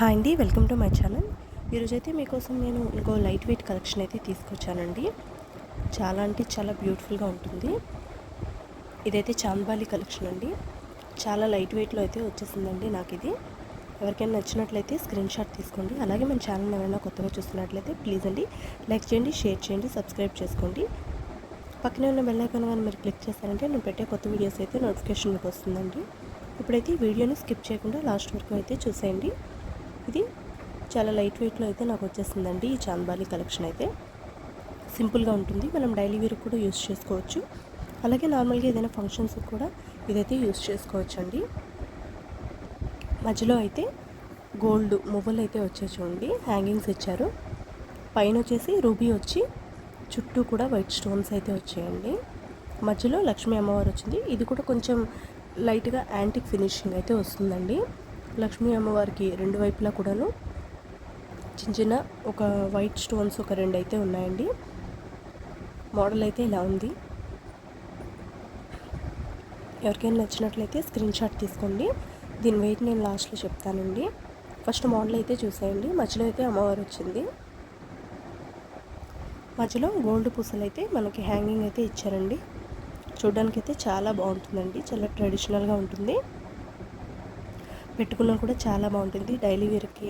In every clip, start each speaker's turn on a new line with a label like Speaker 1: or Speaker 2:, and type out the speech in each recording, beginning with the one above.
Speaker 1: Hi అండి, welcome to my channel. ఈరోజైతే మీకోసం నేను ఇంకో లైట్ వెయిట్ కలెక్షన్ అయితే తీసుకొచ్చానండి. చాలా అంటే చాలా బ్యూటిఫుల్గా ఉంటుంది. ఇదైతే చాంద్బాలి కలెక్షన్ అండి. చాలా లైట్ వెయిట్లో అయితే వచ్చేసిందండి నాకు ఇది. ఎవరికైనా నచ్చినట్లయితే స్క్రీన్ షాట్ తీసుకోండి. అలాగే మన ఛానల్ ఎవరైనా కొత్తగా చూస్తున్నట్లయితే ప్లీజ్ అండి లైక్ చేయండి, షేర్ చేయండి, సబ్స్క్రైబ్ చేసుకోండి. పక్కనే ఉన్న బెల్ ఐకాన్ కానీ మీరు క్లిక్ చేస్తారంటే నేను పెట్టే కొత్త వీడియోస్ అయితే నోటిఫికేషన్ మీకు వస్తుందండి. ఇప్పుడైతే ఈ వీడియోని స్కిప్ చేయకుండా లాస్ట్ వరకు అయితే చూసేయండి. ఇది చాలా లైట్ వెయిట్లో అయితే నాకు వచ్చేసిందండి. ఈ చాంద్బాలి కలెక్షన్ అయితే సింపుల్గా ఉంటుంది. మనం డైలీ వేర్ కూడా యూస్ చేసుకోవచ్చు. అలాగే నార్మల్గా ఏదైనా ఫంక్షన్స్ కూడా ఇదైతే యూస్ చేసుకోవచ్చు అండి. మధ్యలో అయితే గోల్డ్ మువ్వలు అయితే వచ్చే చూడండి, హ్యాంగింగ్స్ ఇచ్చారు. పైన వచ్చేసి రూబీ వచ్చి చుట్టూ కూడా వైట్ స్టోన్స్ అయితే వచ్చాయండి. మధ్యలో లక్ష్మీ అమ్మవారు వచ్చింది. ఇది కూడా కొంచెం లైట్గా యాంటిక్ ఫినిషింగ్ అయితే వస్తుందండి. లక్ష్మీ అమ్మవారికి రెండు వైపులా కూడాను చిన్న చిన్న ఒక వైట్ స్టోన్స్ ఒక రెండు అయితే ఉన్నాయండి. మోడల్ అయితే ఇలా ఉంది. ఎవరికైనా నచ్చినట్లయితే స్క్రీన్ షాట్ తీసుకోండి. దీని వెయిట్ నేను లాస్ట్లో చెప్తానండి. ఫస్ట్ మోడల్ అయితే చూసేయండి. మధ్యలో అయితే అమ్మవారు వచ్చింది. మధ్యలో గోల్డ్ పూసలు అయితే మనకి హ్యాంగింగ్ అయితే ఇచ్చారండి. చూడడానికి అయితే చాలా బాగుంటుందండి. చాలా ట్రెడిషనల్గా ఉంటుంది. పెట్టుకున్నా కూడా చాలా బాగుంటుంది. డైలీ వేర్కి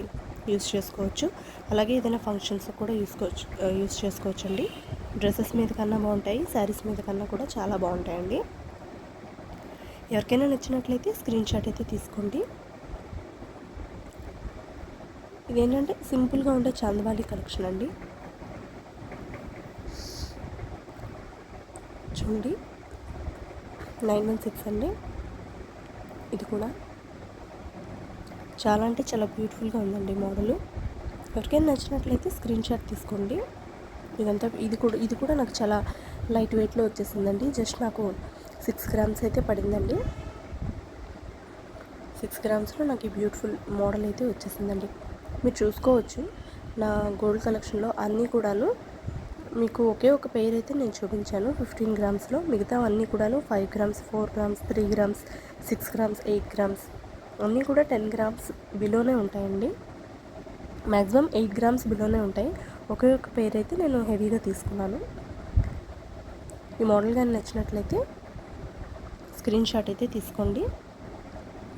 Speaker 1: యూస్ చేసుకోవచ్చు. అలాగే ఏదైనా ఫంక్షన్స్ కూడా యూస్ చేసుకోవచ్చు అండి. డ్రెస్సెస్ మీద కన్నా బాగుంటాయి, శారీస్ మీద కన్నా కూడా చాలా బాగుంటాయండి. ఎవరికైనా నచ్చినట్లయితే స్క్రీన్ షాట్ అయితే తీసుకోండి. ఇదేంటంటే సింపుల్గా ఉండే చాంద్బాలి కలెక్షన్ అండి. చూడండి, 916 అండి. ఇది కూడా చాలా అంటే చాలా బ్యూటిఫుల్గా ఉందండి మోడలు. ఎవరికైనా నచ్చినట్లయితే స్క్రీన్ షాట్ తీసుకోండి. ఇది కూడా నాకు చాలా లైట్ వెయిట్లో వచ్చేసిందండి. జస్ట్ నాకు 6 గ్రామ్స్ అయితే పడిందండి. 6 గ్రామ్స్లో నాకు ఈ బ్యూటిఫుల్ మోడల్ అయితే వచ్చేసిందండి. మీరు చూసుకోవచ్చు నా గోల్డ్ కలెక్షన్లో అన్నీ కూడాను మీకు ఒకే ఒక పేరు అయితే నేను చూపించాను 15 గ్రామ్స్లో. మిగతా అన్నీ కూడాను 5 grams, 4 grams, 3 grams, 6 grams, 8 grams అన్నీ కూడా 10 గ్రామ్స్ బిలోనే ఉంటాయండి. మ్యాక్సిమం 8 గ్రామ్స్ బిలోనే ఉంటాయి. ఒకే ఒక పేరు అయితే నేను హెవీగా తీసుకున్నాను. ఈ మోడల్ కానీ నచ్చినట్లయితే స్క్రీన్ షాట్ అయితే తీసుకోండి.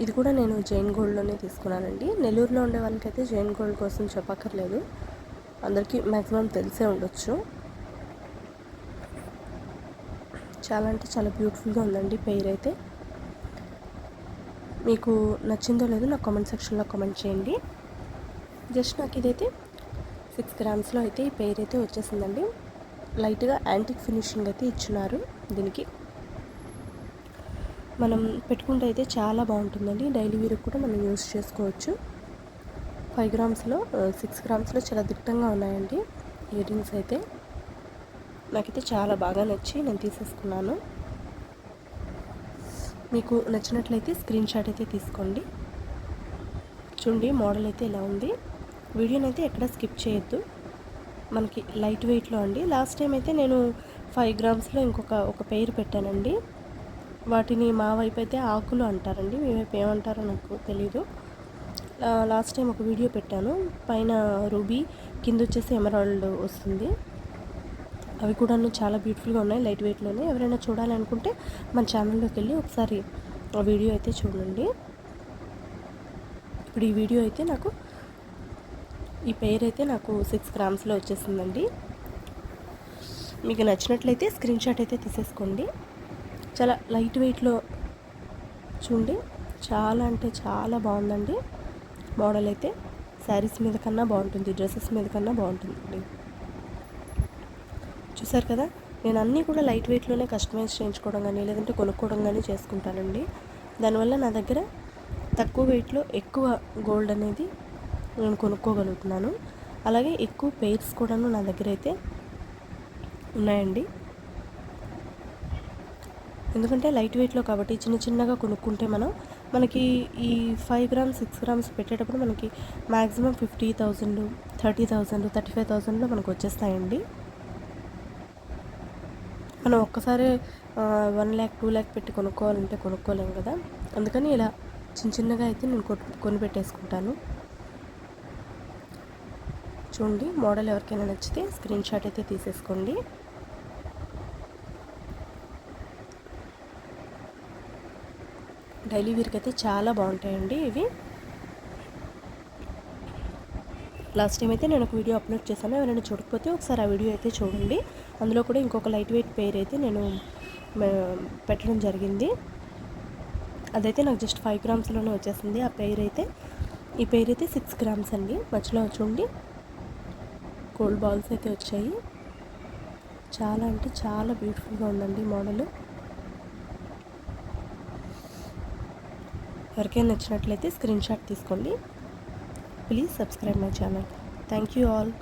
Speaker 1: ఇది కూడా నేను జైన్ గోల్డ్లోనే తీసుకున్నానండి. నెల్లూరులో ఉండే వాళ్ళకైతే జైన్ గోల్డ్ కోసం చెప్పక్కర్లేదు, అందరికీ మ్యాక్సిమం తెలిసే ఉండొచ్చు. చాలా అంటే చాలా బ్యూటిఫుల్గా ఉందండి పెయిర్ అయితే. మీకు నచ్చిందో లేదో నాకు కామెంట్ సెక్షన్లో కామెంట్ చేయండి. జస్ట్ నాకు ఇదైతే 6 గ్రామ్స్లో అయితే ఈ పెయిర్ అయితే వచ్చేసిందండి. లైట్గా యాంటిక్ ఫినిషింగ్ అయితే ఇచ్చినారు. దీనికి మనం పెట్టుకుంటే అయితే చాలా బాగుంటుందండి. డైలీ వేర్ కూడా మనం యూస్ చేసుకోవచ్చు. 5 గ్రామ్స్లో 6 గ్రామ్స్లో చాలా దిట్టంగా ఉన్నాయండి ఇయర్ రింగ్స్ అయితే. నాకైతే చాలా బాగా నచ్చి నేను తీసేసుకున్నాను. మీకు నచ్చినట్లయితే స్క్రీన్ షాట్ అయితే తీసుకోండి. చూడండి, మోడల్ అయితే ఇలా ఉంది. వీడియోని అయితే ఎక్కడ స్కిప్ చేయొద్దు. మనకి లైట్ వెయిట్లో అండి. లాస్ట్ టైం అయితే నేను 5 గ్రామ్స్లో ఒక పెయిర్ పెట్టానండి. వాటిని మా వైపు అయితే ఆకులు అంటారండి, మీ వైపు ఏమంటారో నాకు తెలీదు. లాస్ట్ టైం ఒక వీడియో పెట్టాను. పైన రూబీ, కింద వచ్చేసి ఎమరాల్డ్ వస్తుంది. అవి కూడా చాలా బ్యూటిఫుల్గా ఉన్నాయి, లైట్ వెయిట్లోనే. ఎవరైనా చూడాలనుకుంటే మన ఛానల్లోకి వెళ్ళి ఒకసారి ఆ వీడియో అయితే చూడండి. ఇప్పుడు ఈ వీడియో అయితే ఈ పెయిర్ అయితే నాకు 6 గ్రామ్స్లో వచ్చేసిందండి. మీకు నచ్చినట్లయితే స్క్రీన్ షాట్ అయితే తీసేసుకోండి. చాలా లైట్ వెయిట్లో చూడండి, చాలా అంటే చాలా బాగుందండి మోడల్ అయితే. శారీస్ మీద కన్నా బాగుంటుంది, డ్రెస్సెస్ మీద కన్నా బాగుంటుందండి. చూసారు కదా, నేను అన్నీ కూడా లైట్ వెయిట్లోనే కస్టమైజ్ చేయించుకోవడం కానీ లేదంటే కొనుక్కోవడం కానీ చేసుకుంటానండి. దానివల్ల నా దగ్గర తక్కువ వెయిట్లో ఎక్కువ గోల్డ్ అనేది నేను కొనుక్కోగలుగుతున్నాను. అలాగే ఎక్కువ పెయిర్స్ కూడాను నా దగ్గర అయితే ఉన్నాయండి. ఎందుకంటే లైట్ వెయిట్లో కాబట్టి చిన్న చిన్నగా కొనుక్కుంటే మనకి ఈ 5 గ్రామ్స్ 6 గ్రామ్స్ పెట్టేటప్పుడు మనకి మ్యాక్సిమం 50,000, 30,000, 35,000లో మనకు వచ్చేస్తాయండి. మనం ఒక్కసారి 1 lakh 2 lakh పెట్టి కొనుక్కోలేము కదా. అందుకని ఇలా చిన్నగా అయితే నేను కొని పెట్టేసుకుంటాను. చూడండి, మోడల్ ఎవరికైనా నచ్చితే స్క్రీన్ షాట్ అయితే తీసేసుకోండి. డైలీ వేర్కి అయితే చాలా బాగుంటాయండి ఇవి. లాస్ట్ టైం అయితే నేను ఒక వీడియో అప్లోడ్ చేశాను, ఎవరైనా చూడకపోతే ఒకసారి ఆ వీడియో అయితే చూడండి. అందులో కూడా ఇంకొక లైట్ వెయిట్ పెయిర్ అయితే నేను పెట్టడం జరిగింది. అదైతే నాకు జస్ట్ 5 గ్రామ్స్లోనే వచ్చేసింది ఆ పెయిర్ అయితే. ఈ పెయిర్ అయితే 6 గ్రామ్స్ అండి. మధ్యలో చూడండి గోల్డ్ బాల్స్ అయితే వచ్చాయి. చాలా అంటే చాలా బ్యూటిఫుల్గా ఉందండి మోడల్. ఎవరికైనా నచ్చినట్లయితే స్క్రీన్ షాట్ తీసుకోండి. Please subscribe my channel. Thank you all.